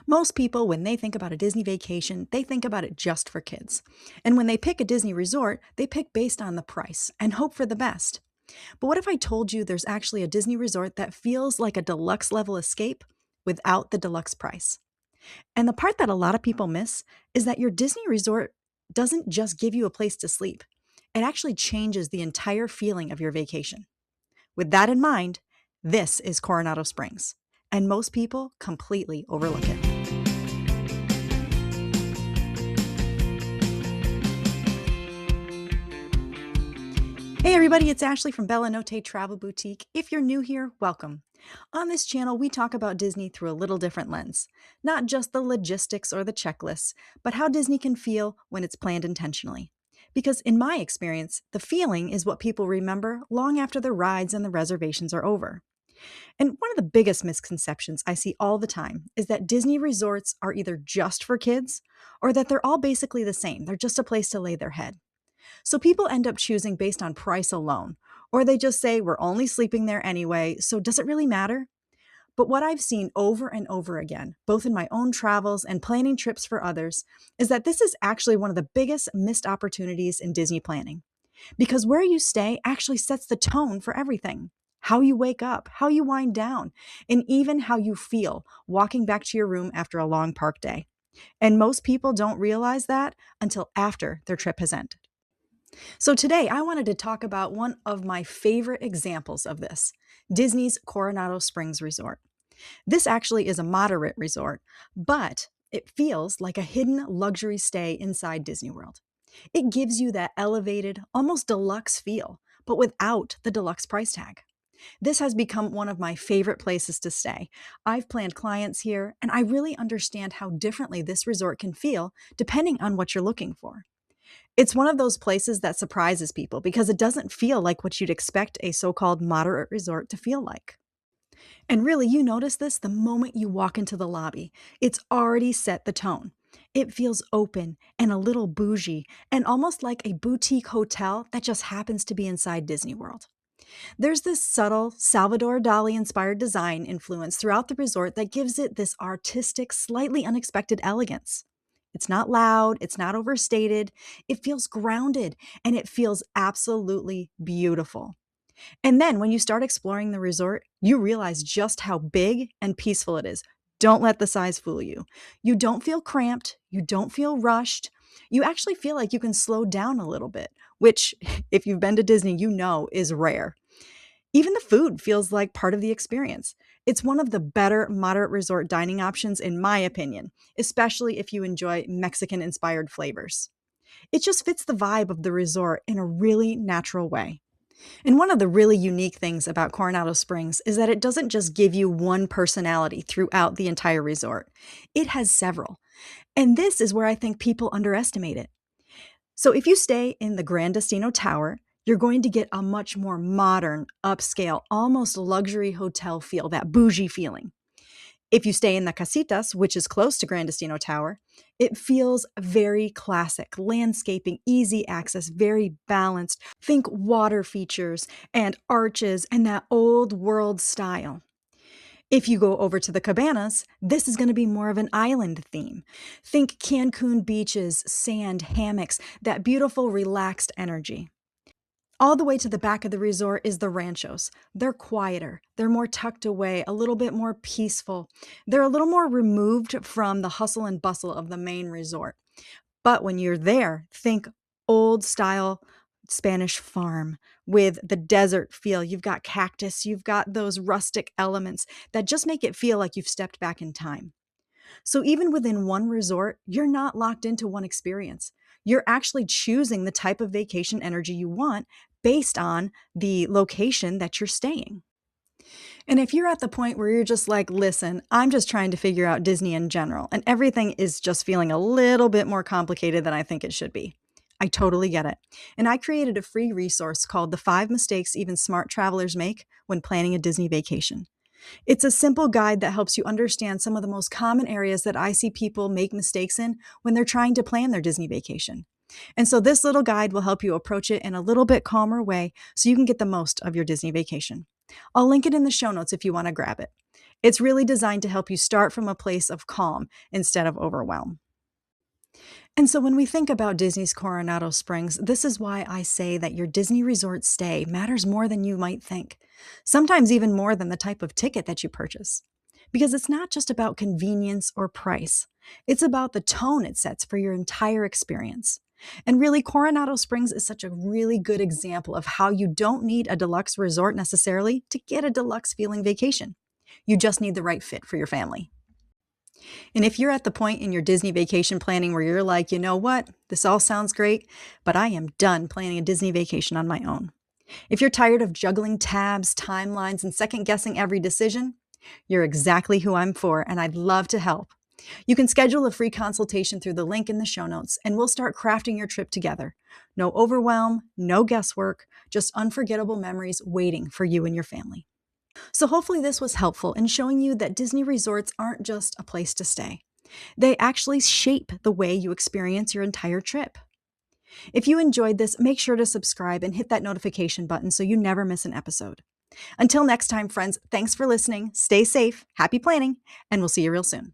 Most people, when they think about a Disney vacation, they think about it just for kids. And when they pick a Disney resort, they pick based on the price and hope for the best. But what if I told you there's actually a Disney resort that feels like a deluxe level escape without the deluxe price? And the part that a lot of people miss is that your Disney resort doesn't just give you a place to sleep, it actually changes the entire feeling of your vacation. With that in mind, this is Coronado Springs, and most people completely overlook it. Hey everybody, it's Ashley from Notte Travel Boutique. If you're new here, welcome. On this channel, we talk about Disney through a little different lens. Not just the logistics or the checklists, but how Disney can feel when it's planned intentionally. Because in my experience, the feeling is what people remember long after the rides and the reservations are over. And one of the biggest misconceptions I see all the time is that Disney resorts are either just for kids or that they're all basically the same. They're just a place to lay their head. So people end up choosing based on price alone, or they just say, we're only sleeping there anyway, so does it really matter? But what I've seen over and over again, both in my own travels and planning trips for others, is that this is actually one of the biggest missed opportunities in Disney planning. Because where you stay actually sets the tone for everything. How you wake up, how you wind down, and even how you feel walking back to your room after a long park day. And most people don't realize that until after their trip has ended. So today I wanted to talk about one of my favorite examples of this, Disney's Coronado Springs Resort. This actually is a moderate resort, but it feels like a hidden luxury stay inside Disney World. It gives you that elevated, almost deluxe feel, but without the deluxe price tag. This has become one of my favorite places to stay. I've planned clients here, and I really understand how differently this resort can feel depending on what you're looking for. It's one of those places that surprises people because it doesn't feel like what you'd expect a so-called moderate resort to feel like. And really, you notice this the moment you walk into the lobby. It's already set the tone. It feels open and a little bougie and almost like a boutique hotel that just happens to be inside Disney World. There's this subtle Salvador Dali inspired design influence throughout the resort that gives it this artistic, slightly unexpected elegance. It's not loud, it's not overstated, it feels grounded, and it feels absolutely beautiful. And then when you start exploring the resort, you realize just how big and peaceful it is. Don't let the size fool you. You don't feel cramped, you don't feel rushed. You actually feel like you can slow down a little bit, which, if you've been to Disney, you know is rare. Even the food feels like part of the experience. It's one of the better moderate resort dining options, in my opinion, especially if you enjoy Mexican inspired flavors. It just fits the vibe of the resort in a really natural way. And one of the really unique things about Coronado Springs is that it doesn't just give you one personality throughout the entire resort, it has several. And this is where I think people underestimate it. So if you stay in the Gran Destino Tower, you're going to get a much more modern, upscale, almost luxury hotel feel, that bougie feeling. If you stay in the Casitas, which is close to Gran Destino Tower, it feels very classic, landscaping, easy access, very balanced. Think water features and arches and that old world style. If you go over to the Cabanas, this is going to be more of an island theme. Think Cancun beaches, sand, hammocks, that beautiful relaxed energy. All the way to the back of the resort is the Ranchos. They're quieter, they're more tucked away, a little bit more peaceful. They're a little more removed from the hustle and bustle of the main resort. But when you're there, think old style Spanish farm with the desert feel. You've got cactus, you've got those rustic elements that just make it feel like you've stepped back in time. So even within one resort, you're not locked into one experience. You're actually choosing the type of vacation energy you want based on the location that you're staying. And if you're at the point where you're just like, listen, I'm just trying to figure out Disney in general, and everything is just feeling a little bit more complicated than I think it should be, I totally get it. And I created a free resource called The 5 Mistakes Even Smart Travelers Make When Planning a Disney Vacation. It's a simple guide that helps you understand some of the most common areas that I see people make mistakes in when they're trying to plan their Disney vacation. And so this little guide will help you approach it in a little bit calmer way so you can get the most of your Disney vacation. I'll link it in the show notes if you want to grab it. It's really designed to help you start from a place of calm instead of overwhelm. And so when we think about Disney's Coronado Springs, this is why I say that your Disney resort stay matters more than you might think, sometimes even more than the type of ticket that you purchase. Because it's not just about convenience or price, it's about the tone it sets for your entire experience. And really, Coronado Springs is such a really good example of how you don't need a deluxe resort necessarily to get a deluxe feeling vacation. You just need the right fit for your family. And if you're at the point in your Disney vacation planning where you're like, you know what, this all sounds great, but I am done planning a Disney vacation on my own. If you're tired of juggling tabs, timelines, and second guessing every decision, you're exactly who I'm for, and I'd love to help. You can schedule a free consultation through the link in the show notes, and we'll start crafting your trip together. No overwhelm, no guesswork, just unforgettable memories waiting for you and your family. So hopefully this was helpful in showing you that Disney resorts aren't just a place to stay. They actually shape the way you experience your entire trip. If you enjoyed this, make sure to subscribe and hit that notification button so you never miss an episode. Until next time, friends, thanks for listening. Stay safe, happy planning, and we'll see you real soon.